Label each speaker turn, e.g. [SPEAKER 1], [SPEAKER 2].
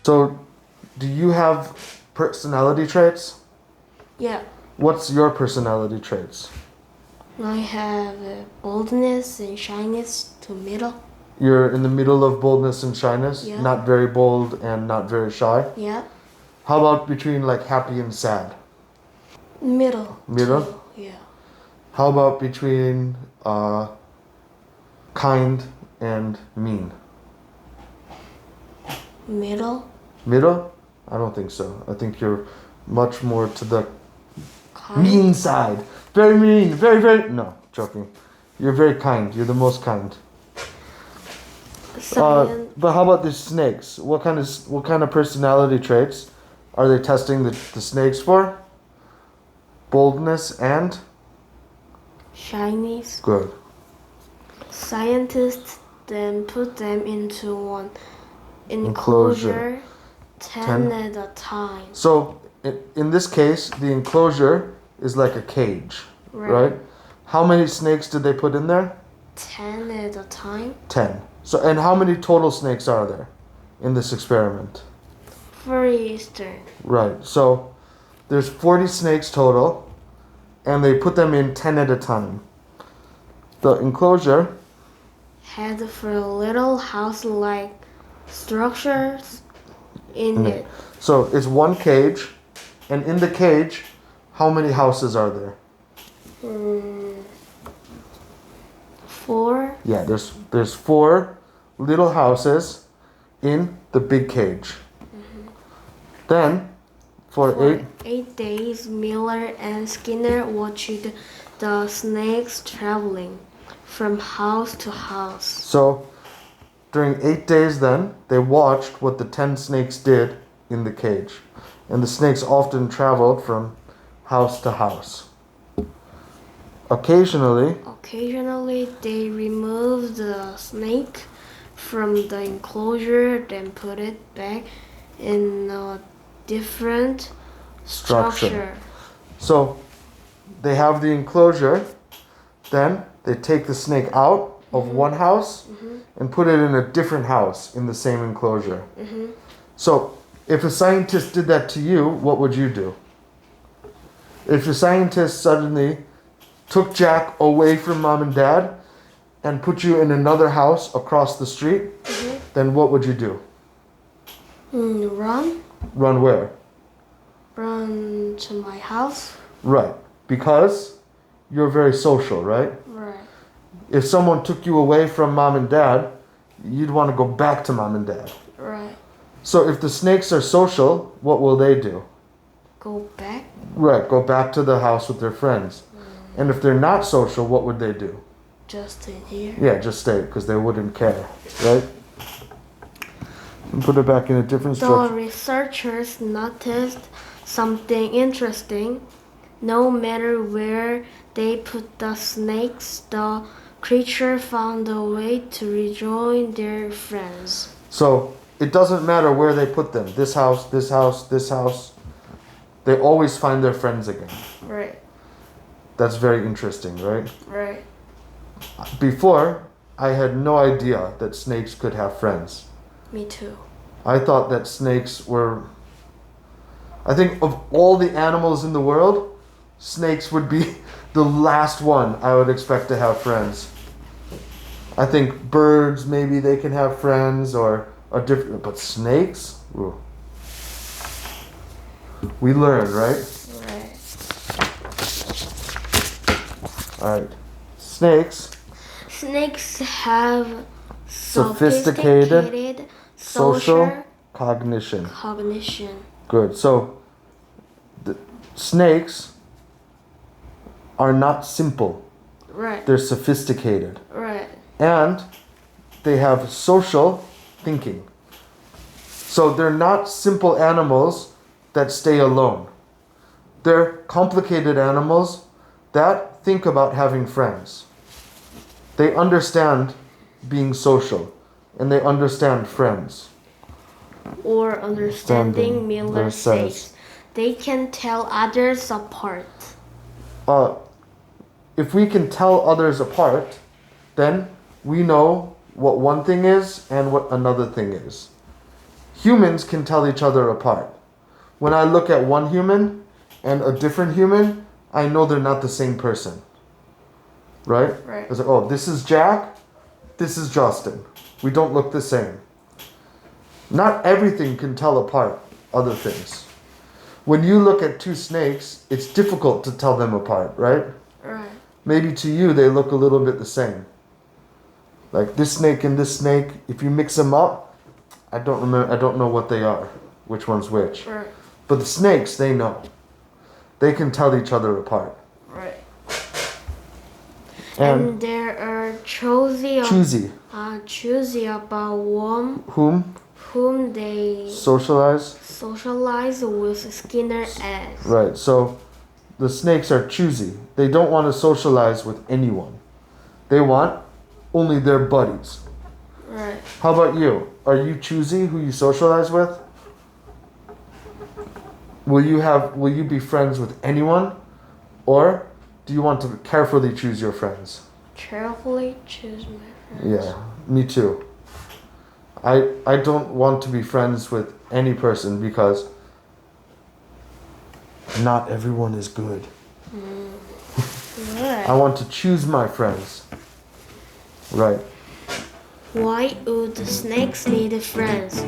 [SPEAKER 1] So, do you have personality traits?
[SPEAKER 2] Yeah.
[SPEAKER 1] What's your personality traits?
[SPEAKER 2] I have boldness and shyness to middle.
[SPEAKER 1] You're in the middle of boldness and shyness?
[SPEAKER 2] Yeah.
[SPEAKER 1] Not very bold and not very shy?
[SPEAKER 2] Yeah.
[SPEAKER 1] How about between like happy and sad?
[SPEAKER 2] Middle.
[SPEAKER 1] Middle?
[SPEAKER 2] Too. Yeah.
[SPEAKER 1] How about between kind and mean?
[SPEAKER 2] Middle.
[SPEAKER 1] Middle? I don't think so. I think you're much more to the
[SPEAKER 2] Kind.
[SPEAKER 1] mean side. Very mean. Very. No, joking. You're very kind. You're the most kind.
[SPEAKER 2] Science.
[SPEAKER 1] But how about the snakes? What kind of personality traits are they testing the snakes for? Boldness and
[SPEAKER 2] Shyness.
[SPEAKER 1] good.
[SPEAKER 2] Scientists then put them into one
[SPEAKER 1] Enclosure.
[SPEAKER 2] enclosure 10 at a time.
[SPEAKER 1] So in this case, the enclosure is like a cage, right? How many snakes did they put in there?
[SPEAKER 2] 10 at a time.
[SPEAKER 1] 10. So and how many total snakes are there in this experiment?
[SPEAKER 2] 4 Eastern.
[SPEAKER 1] Right. So there's 40 snakes total, and they put them in 10 at a time. The enclosure
[SPEAKER 2] Had for little house-like structures in it.
[SPEAKER 1] So it's one cage, and in the cage, how many houses are there?
[SPEAKER 2] 4.
[SPEAKER 1] Yeah, there's 4 little houses in the big cage. Then, for
[SPEAKER 2] 8 days, Miller and Skinner watched the snakes traveling from house to house.
[SPEAKER 1] so during 8 days, then they watched what the 10 snakes did in the cage, and the snakes often traveled from house to house. Occasionally,
[SPEAKER 2] They removed the snake from the enclosure, then put it back in a different structure.
[SPEAKER 1] So they have the enclosure, then they take the snake out of one house and put it in a different house in the same enclosure. So if a scientist did that to you, what would you do? If a scientist suddenly took Jack away from mom and dad and put you in another house across the street, then what would you do?
[SPEAKER 2] Run
[SPEAKER 1] Run where?
[SPEAKER 2] to my house.
[SPEAKER 1] Right. Because you're very social, right?
[SPEAKER 2] Right.
[SPEAKER 1] If someone took you away from mom and dad, you'd want to go back to mom and dad.
[SPEAKER 2] Right.
[SPEAKER 1] So if the snakes are social, what will they do?
[SPEAKER 2] Go back.
[SPEAKER 1] Right, go back to the house with their friends. And if they're not social, what would they do?
[SPEAKER 2] Just in here.
[SPEAKER 1] Yeah, just stay, because they wouldn't care, right? And put it back in a different
[SPEAKER 2] The
[SPEAKER 1] structure.
[SPEAKER 2] researchers noticed something interesting. No matter where they put the snakes, the creature found a way to rejoin their friends.
[SPEAKER 1] So it doesn't matter where they put them. This house, this house, this house. They always find their friends again.
[SPEAKER 2] Right.
[SPEAKER 1] That's very interesting, right?
[SPEAKER 2] Right.
[SPEAKER 1] Before, I had no idea that snakes could have friends.
[SPEAKER 2] Me too.
[SPEAKER 1] I thought that snakes were... I think of all the animals in the world, snakes would be the last one I would expect to have friends. I think birds, maybe they can have friends or a different... But snakes? Ooh. We learned, right?
[SPEAKER 2] Right.
[SPEAKER 1] Alright. Snakes
[SPEAKER 2] Snakes have
[SPEAKER 1] Sophisticated social
[SPEAKER 2] social
[SPEAKER 1] cognition.
[SPEAKER 2] cognition.
[SPEAKER 1] Good. So, the snakes are not simple.
[SPEAKER 2] Right.
[SPEAKER 1] They're sophisticated.
[SPEAKER 2] Right.
[SPEAKER 1] And they have social thinking. So they're not simple animals that stay alone. They're complicated animals that think about having friends. They understand being social, and they understand friends.
[SPEAKER 2] Or understanding, Miller
[SPEAKER 1] Miller says.
[SPEAKER 2] says. They can tell others apart.
[SPEAKER 1] If we can tell others apart, then we know what one thing is and what another thing is. Humans can tell each other apart. When I look at one human and a different human, I know they're not the same person. Right?
[SPEAKER 2] Right.
[SPEAKER 1] It's like, oh, this is Jack, this is Justin. We don't look the same. Not everything can tell apart other things. When you look at two snakes, it's difficult to tell them apart, right?
[SPEAKER 2] Right.
[SPEAKER 1] Maybe to you they look a little bit the same. Like this snake and this snake, if you mix them up, I don't know what they are, which one's which.
[SPEAKER 2] Right.
[SPEAKER 1] But the snakes, they know. They can tell each other apart.
[SPEAKER 2] Right.
[SPEAKER 1] And
[SPEAKER 2] And there are choosy about whom they socialize with Skinner as.
[SPEAKER 1] Right, so the snakes are choosy. They don't want to socialize with anyone. They want only their buddies.
[SPEAKER 2] Right.
[SPEAKER 1] How about you? Are you choosy who you socialize with? Will you be friends with anyone? Or do you want to carefully choose your friends?
[SPEAKER 2] Carefully choose my friends.
[SPEAKER 1] Yeah, me too. I don't want to be friends with any person because not everyone is good.
[SPEAKER 2] Right.
[SPEAKER 1] I want to choose my friends. Right.
[SPEAKER 2] Why would snakes need friends?